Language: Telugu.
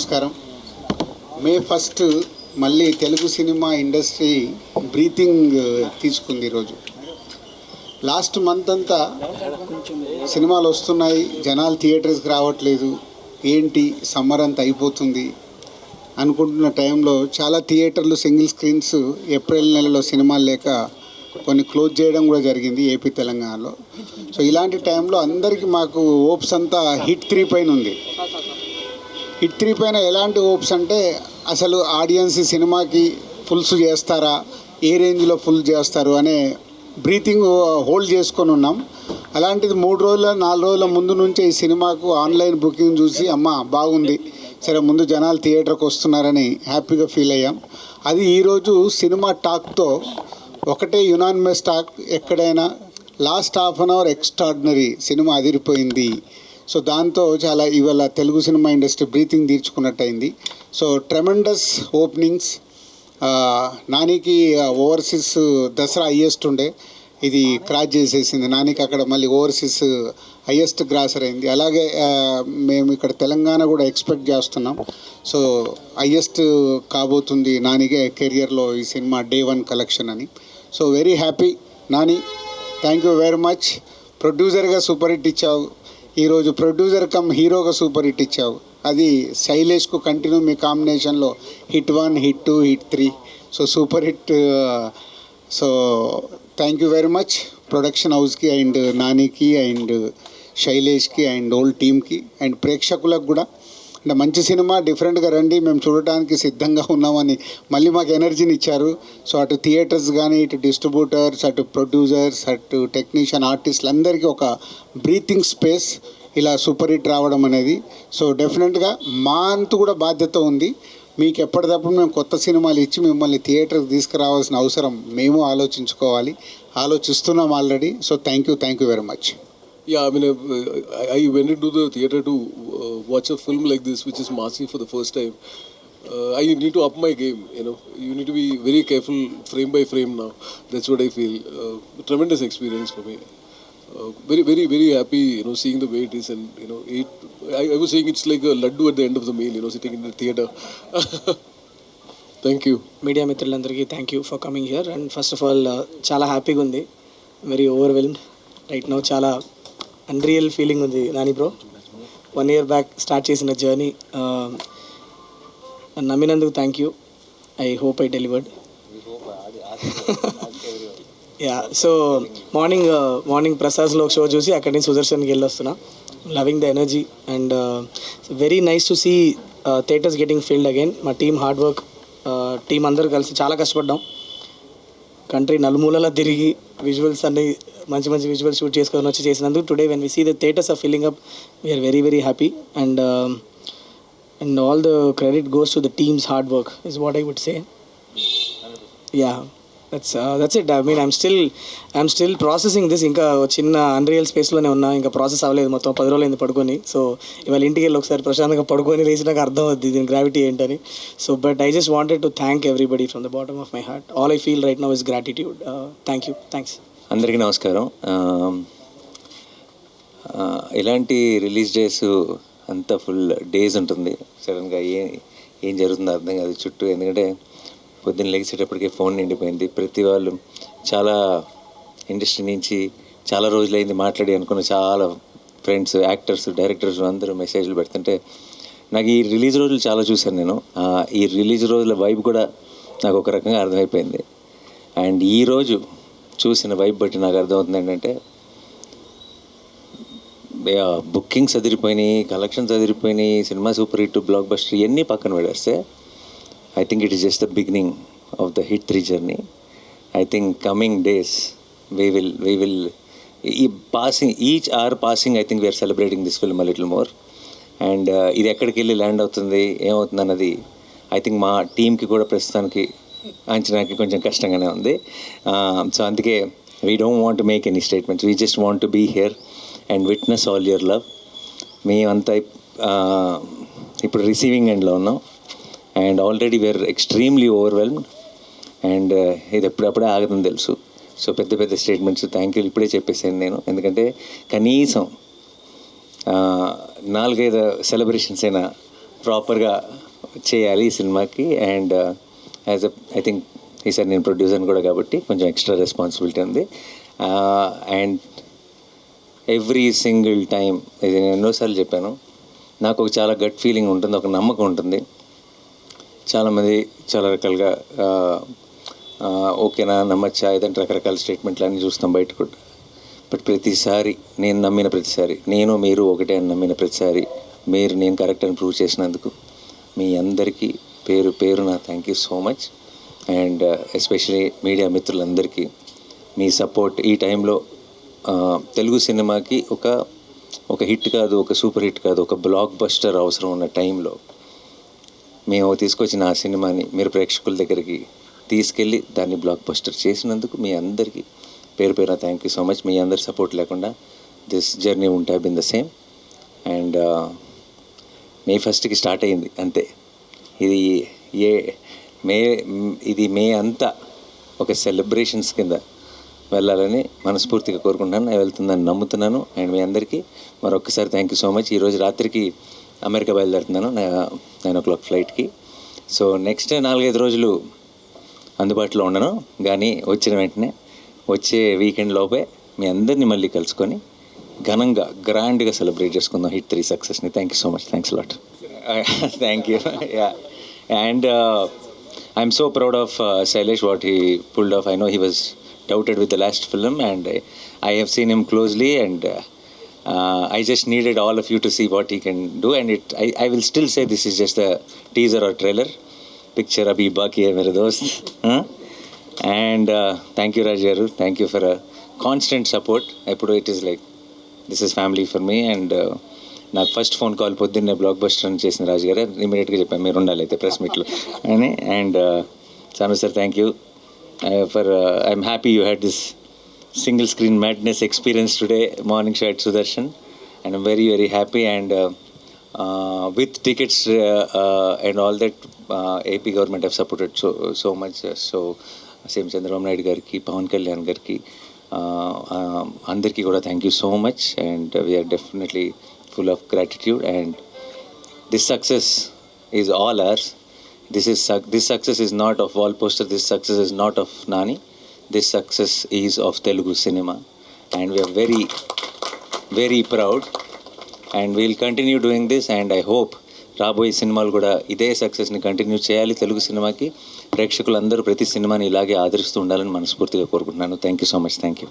నమస్కారం. మే 1 మళ్ళీ తెలుగు సినిమా ఇండస్ట్రీ బ్రీతింగ్ తీసుకుంది ఈరోజు. లాస్ట్ మంత్ అంతా సినిమాలు వస్తున్నాయి, జనాలు థియేటర్స్కి రావట్లేదు, ఏంటి సమ్మర్ అంతా అయిపోతుంది అనుకుంటున్న టైంలో చాలా థియేటర్లు సింగిల్ స్క్రీన్స్ ఏప్రిల్ నెలలో సినిమాలు లేక కొన్ని క్లోజ్ చేయడం కూడా జరిగింది ఏపీ తెలంగాణలో. సో ఇలాంటి టైంలో అందరికీ మాకు హోప్స్ అంతా హిట్ 3 పైన ఉంది. హిట్ 3 పైన ఎలాంటి హోప్స్ అంటే అసలు ఆడియన్స్ సినిమాకి ఫుల్స్ చేస్తారా, ఏ రేంజ్లో ఫుల్ చేస్తారు అనే బ్రీతింగ్ హోల్డ్ చేసుకొని ఉన్నాం. అలాంటిది 3 రోజుల 4 రోజుల ముందు నుంచే ఈ సినిమాకు ఆన్లైన్ బుకింగ్ చూసి అమ్మ బాగుంది, సరే ముందు జనాలు థియేటర్కి వస్తున్నారని హ్యాపీగా ఫీల్ అయ్యాం. అది ఈరోజు సినిమా టాక్తో ఒకటే యునానిమస్ టాక్, ఎక్కడైనా last half an hour extraordinary, cinema అదిరిపోయింది. సో దాంతో చాలా ఇవాళ తెలుగు సినిమా ఇండస్ట్రీ బ్రీతింగ్ తీర్చుకున్నట్టయింది. So tremendous openings. నానికి ఓవర్సీస్ దసరా హయ్యెస్ట్ ఉండే, ఇది క్రాస్ చేసేసింది. నానికి అక్కడ మళ్ళీ ఓవర్సీస్ హయ్యెస్ట్ గ్రాసర్ అయింది. అలాగే మేము ఇక్కడ తెలంగాణ కూడా ఎక్స్పెక్ట్ చేస్తున్నాం. సో హయ్యెస్ట్ కాబోతుంది నానిగే కెరియర్లో ఈ సినిమా డే 1 కలెక్షన్ అని. So very happy Nani, thank you very much. ప్రొడ్యూసర్గా సూపర్ హిట్ ఇచ్చావు, ఈరోజు ప్రొడ్యూసర్ కమ్ హీరోగా సూపర్ హిట్ ఇచ్చావు. అది శైలేష్కు కంటిన్యూ మీ కాంబినేషన్లో hit 1, hit 2, hit 3. So super hit. So thank you very much production హౌస్కి అండ్ నానికి అండ్ శైలేష్కి అండ్ ఓల్ టీమ్కి అండ్ ప్రేక్షకులకు కూడా. అంటే మంచి సినిమా, డిఫరెంట్గా రండి, మేము చూడటానికి సిద్ధంగా ఉన్నామని మళ్ళీ మాకు ఎనర్జీని ఇచ్చారు. సో అటు థియేటర్స్ కానీ, ఇటు డిస్ట్రిబ్యూటర్స్, అటు ప్రొడ్యూసర్స్, అటు టెక్నీషియన్, ఆర్టిస్టులు అందరికీ ఒక బ్రీతింగ్ స్పేస్ ఇలా సూపర్ హిట్ రావడం అనేది. సో డెఫినెట్గా మా అంతు కూడా బాధ్యత ఉంది. మీకు ఎప్పటికప్పుడు మేము కొత్త సినిమాలు ఇచ్చి మిమ్మల్ని థియేటర్కి తీసుకురావాల్సిన అవసరం మేము ఆలోచిస్తున్నాం already. So thank you very much. Yeah, I mean, I went into the theatre to watch a film like this, which is Masi, for the first time. I need to up my game, you know. You need to be very careful frame by frame now. That's what I feel. Tremendous experience for me. Very, very, very happy, you know, seeing the way it is. And, you know, I was saying it's like a laddu at the end of the meal, you know, sitting in the theatre. Thank you. Media మిత్రులందరికీ thank you for coming here. And first of all చాలా హ్యాపీగా ఉంది, వెరీ ఓవర్వెల్మ్డ్ రైట్ నౌ. చాలా అన్రియల్ ఫీలింగ్ ఉంది Nani bro. 1 year back start చేసిన జర్నీ నమ్మినందుకు thank you. I hope I delivered. Ya, so morning ప్రసాద్లో షో చూసి అక్కడి నుంచి సుదర్శన్కి వెళ్ళొస్తున్నా. Loving the energy and very nice to see theatres getting filled again. మా టీమ్ హార్డ్ వర్క్, టీం అందరూ కలిసి చాలా కష్టపడ్డాం. కంట్రీ నలుమూలలా తిరిగి విజువల్స్ అన్ని మంచి విజువల్స్ షూట్ చేసుకొని వచ్చి చేసినందుకు today when we see the theatres are filling up, we're very very happy. And all the credit goes to the team's hard work is what I would say. Yeah, that's it. I mean I'm still processing this. ఇంకా చిన్న అన్రియల్ స్పేస్లోనే ఉన్నా, ఇంకా ప్రాసెస్ అవ్వలేదు. మొత్తం 10 రోజులు అయింది పడుకొని. సో ఇవాళ ఇంటికి వెళ్ళి ఒకసారి ప్రశాంతంగా పడుకొని లేచినాక అర్థం అవుద్ది దీని గ్రావిటీ ఏంటని. So but I just wanted to thank everybody from the bottom of my heart. All I feel right now is gratitude. Thanks. అందరికీ నమస్కారం. ఇలాంటి రిలీజ్ డేస్ అంతా ఫుల్ డేస్ ఉంటుంది. సడన్గా ఏం జరుగుతుందో అర్థం కాదు చుట్టూ. ఎందుకంటే పొద్దున్న లేచేటప్పటికే ఫోన్ నిండిపోయింది. ప్రతి వాళ్ళు చాలా ఇండస్ట్రీ నుంచి చాలా రోజులైంది మాట్లాడి అనుకున్న చాలా ఫ్రెండ్స్, యాక్టర్స్, డైరెక్టర్స్ అందరూ మెసేజ్లు పెడుతుంటే నాకు ఈ రిలీజ్ రోజులు చాలా చూశాను నేను. ఈ రిలీజ్ రోజుల వైబ్ కూడా నాకు ఒక రకంగా అర్థమైపోయింది. అండ్ ఈరోజు చూసిన వైబ్ బట్టి నాకు అర్థమవుతుంది ఏంటంటే బుకింగ్స్ అదిరిపోయినాయి, కలెక్షన్స్ అదిరిపోయినాయి, cinema super hit, blockbuster ఇవన్నీ పక్కన పెడేస్తే I think it is just the beginning of the hit 3 journey. I think coming days we will passing each hour passing, I think we are celebrating this film a little more. And ఇది ఎక్కడికి వెళ్ళి ల్యాండ్ అవుతుంది ఏమవుతుంది అన్నది ఐ థింక్ మా టీంకి కూడా ప్రస్తుతానికి అంచనాకి కొంచెం కష్టంగానే ఉంది. సో అందుకే we don't want to make any statements, we just want to be here and witness all your love. మేమంతా ఇప్పుడు రిసీవింగ్ ఎండ్లో ఉన్నాం. And already we're extremely overwhelmed. అండ్ ఇది ఎప్పుడప్పుడే ఆగదని తెలుసు. సో పెద్ద స్టేట్మెంట్స్ థ్యాంక్ యూ ఇప్పుడే చెప్పేసాను నేను. ఎందుకంటే కనీసం 4-5 సెలబ్రేషన్స్ అయినా ప్రాపర్గా చేయాలి ఈ సినిమాకి. అండ్ యాజ్ ఐ థింక్ ఈసారి నేను ప్రొడ్యూసర్ని కూడా కాబట్టి కొంచెం ఎక్స్ట్రా రెస్పాన్సిబిలిటీ ఉంది. అండ్ ఎవ్రీ సింగిల్ టైం, ఇది నేను ఎన్నోసార్లు చెప్పాను, నాకు ఒక చాలా గట్ ఫీలింగ్ ఉంటుంది, ఒక నమ్మకం ఉంటుంది. చాలామంది చాలా రకాలుగా ఓకేనా నమ్మచ్చా ఇదంటే రకరకాల స్టేట్మెంట్లు అన్నీ చూస్తాం బయట కూడా. బట్ ప్రతిసారి నేను నమ్మిన ప్రతిసారి, నేను మీరు ఒకటే అని నమ్మిన ప్రతిసారి, మీరు నేను కరెక్ట్ అని ప్రూవ్ చేసినందుకు మీ అందరికీ పేరు పేరు నా thank you so much. And especially media మిత్రులందరికీ మీ సపోర్ట్ ఈ టైంలో తెలుగు సినిమాకి ఒక హిట్ కాదు, ఒక సూపర్ హిట్ కాదు, ఒక బ్లాక్ బస్టర్ అవసరం ఉన్న టైంలో మేము తీసుకొచ్చిన ఆ సినిమాని మీరు ప్రేక్షకుల దగ్గరికి తీసుకెళ్ళి దాన్ని బ్లాక్ బస్టర్ చేసినందుకు మీ అందరికీ పేరు పేరున థ్యాంక్ యూ సో మచ్. మీ అందరి సపోర్ట్ లేకుండా this journey won't have been the same. And May 1st start అయింది అంతే. ఇది మే అంతా ఒక సెలబ్రేషన్స్ కింద వెళ్ళాలని మనస్ఫూర్తిగా కోరుకుంటున్నాను. నేను వెళ్తుందని నమ్ముతున్నాను. అండ్ మీ అందరికీ మరొకసారి థ్యాంక్ యూ సో మచ్. ఈరోజు రాత్రికి అమెరికా బయలుదేరుతున్నాను 9 o'clock ఫ్లైట్కి. సో నెక్స్ట్ 4-5 రోజులు అందుబాటులో ఉండను, కానీ వచ్చిన వెంటనే వచ్చే వీకెండ్ లోపే మీ అందరినీ మళ్ళీ కలుసుకొని ఘనంగా గ్రాండ్గా సెలబ్రేట్ చేసుకుందాం హిట్ 3 సక్సెస్ని. Thank you so much. Thanks lot. Thank you. Yeah, and I'm so proud of Shailesh what he pulled off. I know he was doubted with the last film, and I have seen him closely, and I just needed all of you to see what he can do. And I will still say this is just a teaser or trailer. Picture abhi baki hai mere dost. And thank you Raj garu, thank you for a constant support. Ippudu it is like this is family for me. And నాకు ఫస్ట్ ఫోన్ కాల్ పొద్దున్నే బ్లాక్ బస్టర్ అని చేసిన రాజు గారు ఇమీడియట్గా చెప్పాను మీరు ఉండాలి అయితే ప్రెస్ మీట్లో అని. And Chanu sir thank you for I'm happy you had this single screen madness experience today, morning show at Sudarshan, and I'm very very happy. And with tickets and all that, AP government have supported so much. So same Chandrababu Naidu gariki, Pawan Kalyan gariki, andarki kuda thank you so much. And we are definitely full of gratitude. And this success is all ours. This success is not of wall poster. This success is not of Nani. This success is of Telugu cinema, and we are very very proud, and we'll continue doing this. And I hope రాబోయే సినిమాలు కూడా ఇదే సక్సెస్ని కంటిన్యూ చేయాలి. తెలుగు సినిమాకి ప్రేక్షకులందరూ ప్రతి సినిమాని ఇలాగే ఆదరిస్తూ ఉండాలని మనస్ఫూర్తిగా కోరుకుంటున్నాను. Thank you so much. Thank you.